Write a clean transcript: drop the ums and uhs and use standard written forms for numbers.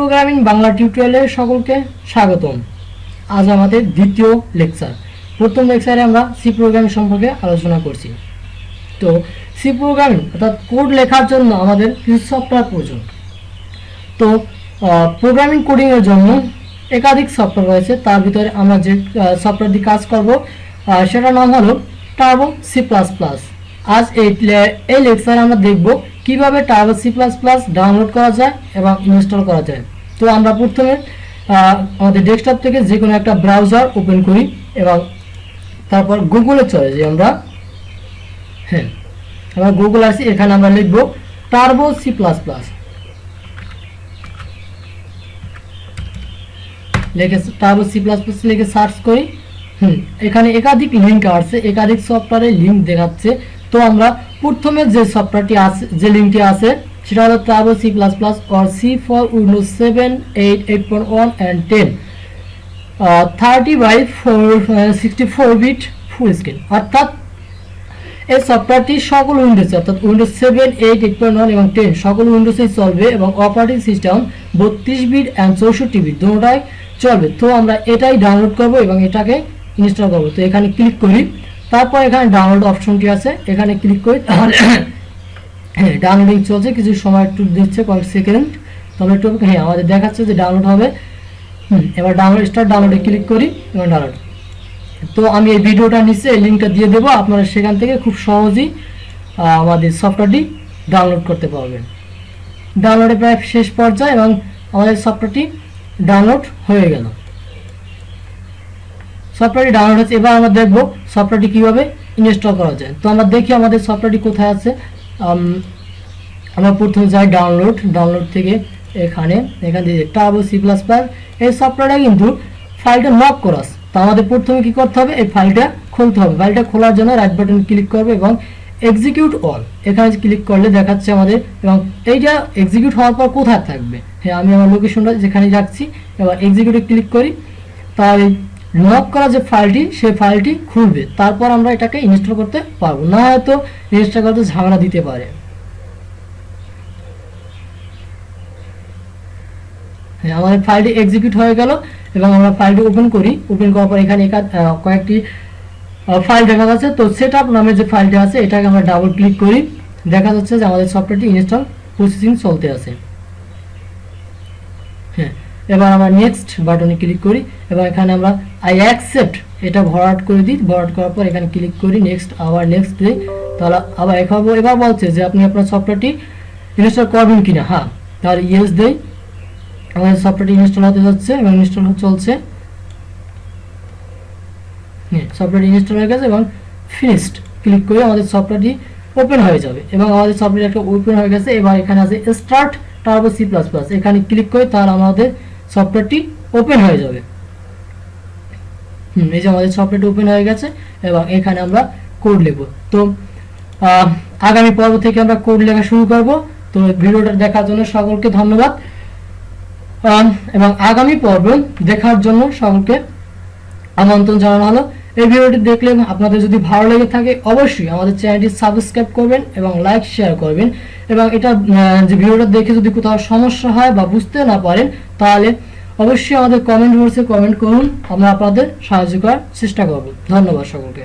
Programming Bangla টিউটোরিয়ালে সকলকে স্বাগতম। আজ আমাদের দ্বিতীয় লেকচার। প্রথম লেকচারে আমরা সি প্রোগ্রামিং সম্পর্কে আলোচনা করছি। তো সি প্রোগ্রামিং অর্থাৎ কোড লেখার জন্য আমাদের কিছু সফটওয়্যার প্রয়োজন। তো প্রোগ্রামিং কোডিংয়ের জন্য একাধিক সফটওয়্যার রয়েছে। তার ভিতরে আমরা যে সফটওয়্যার দিয়ে কাজ করব সেটার নাম হলো টার্বো সি প্লাস প্লাস। আজ এই লেকচারে আমরা দেখব কিভাবে Turbo C plus plus download করা যায় এবং ইনস্টল করা যায়। তো আমরা প্রথমে আমাদের ডেস্কটপ থেকে যে কোনো একটা ব্রাউজার ওপেন করি এবং তারপর গুগলে চলে যাই আমরা। আমরা গুগল আসি, এখানে আমরা লিখব টার্বো সি প্লাস প্লাস, লিখে টার্বো সি প্লাস প্লাস লিখে সার্চ করি। এখানে একাধিক লিঙ্ক আসছে, একাধিক সফটওয়্যারের লিঙ্ক দেখাচ্ছে। তো আমরা প্রথমে যে সফটওয়্যারটি আছে, যে লিঙ্কটি আছে সেটা হলো Turbo C plus plus or C for Windows 7, 8, 8.1 and 10 30/64 bit full screen. অর্থাৎ এই সফটওয়্যারটি সকল উইন্ডোজে অর্থাৎ উইন্ডোজ 7, 8, 8.1 এবং 10 সকল উইন্ডোজেই চলবে এবং operating system 32 bit and 64 bit দুটোটাই চলবে। তো আমরা এটাই ডাউনলোড করব এবং এটাকে ইনস্টল করব। তো এখানে ক্লিক করি, তারপর এখানে ডাউনলোড অপশনটি আছে, এখানে ক্লিক করি। তাহলে ডাউনলোডিং চলছে, কিছু সময় একটু দিচ্ছে, কয়েক সেকেন্ড। তাহলে একটু আমাদের দেখাচ্ছে যে ডাউনলোড হবে। এবার ডাউনলোড স্টার্ট ডাউনলোডে ক্লিক করি এবং ডাউনলোড। তো আমি এই ভিডিওটা নিচে এই লিঙ্কটা দিয়ে দেবো, আপনারা সেখান থেকে খুব সহজেই আমাদের সফটওয়্যারটি ডাউনলোড করতে পারবেন। ডাউনলোডে প্রায় শেষ পর্যায়ে এবং আমাদের সফটওয়্যারটি ডাউনলোড হয়ে গেল। সফটওয়্যারটি ডাউনলোড হচ্ছে। এবার আমরা দেখব সফটওয়্যারটি কীভাবে ইনস্টল করা যায়। তো আমরা দেখি আমাদের সফটওয়্যারটি কোথায় আছে। আমরা প্রথমে যাই ডাউনলোড থেকে এখান থেকে টার্বো সি প্লাস প্লাস এই সফটওয়্যারটা কিন্তু ফাইলটা লক করা আছে। তো আমাদের প্রথমে কি করতে হবে, এই ফাইলটা খুলতে হবে। ফাইলটা খোলার জন্য রাইট বাটন ক্লিক করবে এবং এক্সিকিউট অল এখানে ক্লিক করলে দেখাচ্ছে আমাদের, এবং এইটা এক্সিকিউট হওয়ার পর কোথায় থাকবে, আমি আমার লোকেশনটা যেখানে রাখছি। এবার এক্সিকিউটে ক্লিক করি, তাহলে লক করা যে ফাইলটি সেই ফাইলটি খুলবে। তারপর আমরা এটাকে ইনস্টল করতে পারবো, না হয়তো ইনস্টল করতে ঝামেলা দিতে পারে। আমাদের ফাইলটি এক্সিকিউট হয়ে গেল এবং আমরা ফাইলটি ওপেন করি। ওপেন করার পর এখানে কয়েকটি ফাইল দেখা যাচ্ছে। তো সেটআপ নামে যে ফাইলটি আছে এটাকে আমরা ডাবল ক্লিক করি, দেখা যাচ্ছে যে আমাদের সফটওয়্যারটি ইনস্টল প্রসেসিং চলতে আছে। এবার আমরা নেক্সট বাটনে ক্লিক করি এবং এখানে আমরা আই অ্যাকসেপ্ট এটা ভরাট করে দিই। ভরাট করার পর এখানে ক্লিক করি, নেক্সট দিই। তাহলে আবার এবার বলছে যে আপনি আপনার সফটওয়্যারটি ইনস্টল করবেন কিনা। তাহলে ইয়েস দেই। আমাদের সফটওয়্যারটি ইনস্টল হতে যাচ্ছে এবং ইনস্টল চলছে। সফটওয়্যারটি ইনস্টল হয়ে গেছে এবং ফিনিশড ক্লিক করে আমাদের সফটওয়্যারটি ওপেন হয়ে যাবে এবং আমাদের সফটওয়্যার একটা ওপেন হয়ে গেছে। এবার এখানে আছে start turbo C plus plus, এখানে ক্লিক করে তাহলে আমাদের সফটওয়্যারটি ওপেন হয়ে যাবে। এই যে আমাদের সফটওয়্যারটি ওপেন হয়ে গেছে এবং এখানে আমরা কোড লিখব। তো আগামী পর্ব থেকে আমরা কোড লেখা শুরু করব। তো ভিডিওটা দেখার জন্য সকলকে ধন্যবাদ এবং আগামী পর্ব দেখার জন্য সকলকে আমন্ত্রণ জানানো হলো। এই ভিডিওটি দেখলে আপনাদের যদি ভালো লেগে থাকে অবশ্যই আমাদের চ্যানেলটি সাবস্ক্রাইব করবেন এবং লাইক শেয়ার করবেন। এবং এটা যে ভিডিওটা দেখে যদি কোথাও সমস্যা হয় বা বুঝতে না পারেন তাহলে অবশ্যই আমাদের কমেন্ট বক্সে কমেন্ট করুন, আমরা আপনাদের সাহায্য করার চেষ্টা করব। ধন্যবাদ সকলকে।